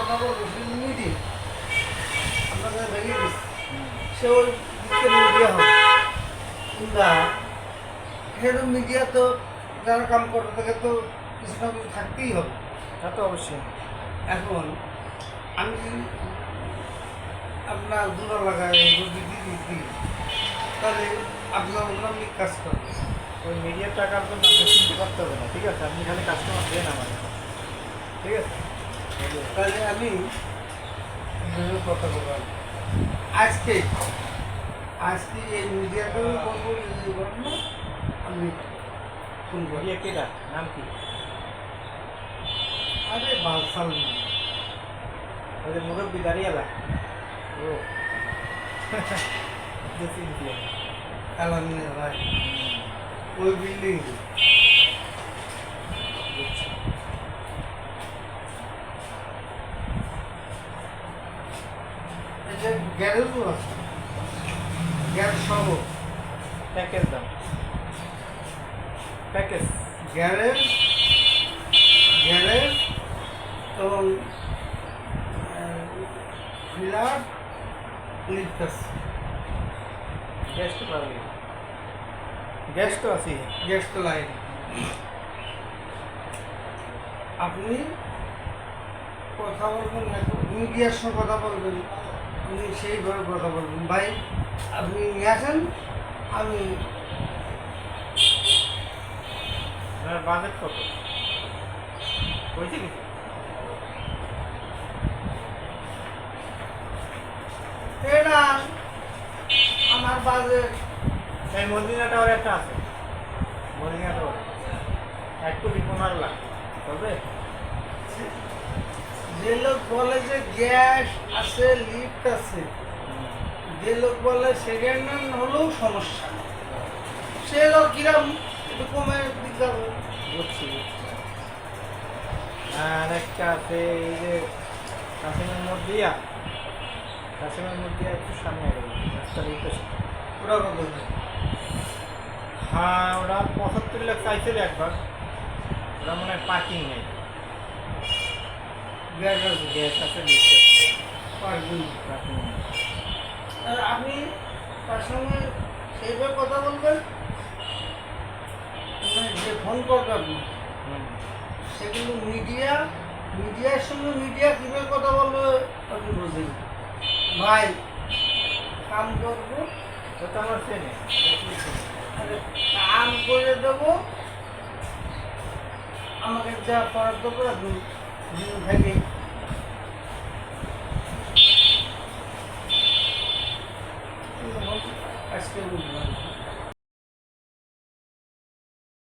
কথা বলবো সেটা মিডিয়া আপনাদের ভেঙে দিচ্ছে সে ওই দিকে মিডিয়া হবে কিংবা সেরকম মিডিয়া তো যারা কাম করবে তাকে তো কিছু না কিছু থাকতেই হবে। তা তো অবশ্যই। এখন আমি আপনার দূরা লাগাই যদি দিদি তাহলে আপনার অন্যান্য কাজ করবে। ওই মিডিয়ার টাকার জন্য আপনি চিন্তা করতে হবে না, ঠিক আছে? আপনি খালি কাস্টমার দেন আমার, ঠিক আছে? তাহলে আমি কথা বললাম আজকে আজকে এই মিডিয়াটা বলবো এই ঘটনা আমি ফোন করি। মিডিয়া কেটা নাম কি? আরে বালসাল ওই যে মুরব্বী দাঁড়িয়েলা, ও যে চিনছি আমি। আলামিনের ভাই ওই বিল্ডিং বুঝছি। এই যে গ্যারেজও আছে গ্যাস সহ প্যাকেজ দাম, প্যাকেজ গ্যারেজ গ্যারেজ এবং ফিলার লিফট আছে গ্যাস তো পারবে, গ্যাস তো আছে। গ্যাস তো লাইন আপনি কথা বলবেন না মিডিয়ার সঙ্গে কথা বলবেন আপনি সেইভাবে কথা বলবেন ভাই আপনি নিয়ে আসেন আমি আপনার বাজেট কত হয়েছে কি? এটা আমার বাজেট এই মদিনা টাওয়ার একটা আছে, মদিনা টাওয়ার 1,15,00,000 তবে যে লোক বলে যে গ্যাস আছে লিফট আছে যে লোক বলে সেকেন্ড হ্যান্ড হলেও সমস্যা সে লোক কিরম একটু কমে দিতে হবে। বুঝছি বুঝছি। আর একটা আছে এই যে কাশিমের মধ্যিয়া, কাশিমের মধ্যিয়া একটু সামনে গেল রাস্তার এই পাশে। ওরা কত দেয়? হ্যাঁ, ওরা 75 লাখ চাইছিল একবার, ওরা মনে হয় পার্কিং নেই, গ্যাস আছে গ্যাস আছে লিফট আছে, পার্কিং পার্কিং নেই। আর আপনি তার সঙ্গে সেইভাবে কথা বলবেন মানে যে ফোন করবে আপনি হুম। সেগুলো মিডিয়ার সঙ্গে মিডিয়া কীভাবে কথা বলবে আপনি বুঝেন ভাই কাম করবো তো তো আমার চেনে, আরে কাম করে দেবো আমাকে যা করার দেবো আপনি দিন থেকে আজকে বুঝলাম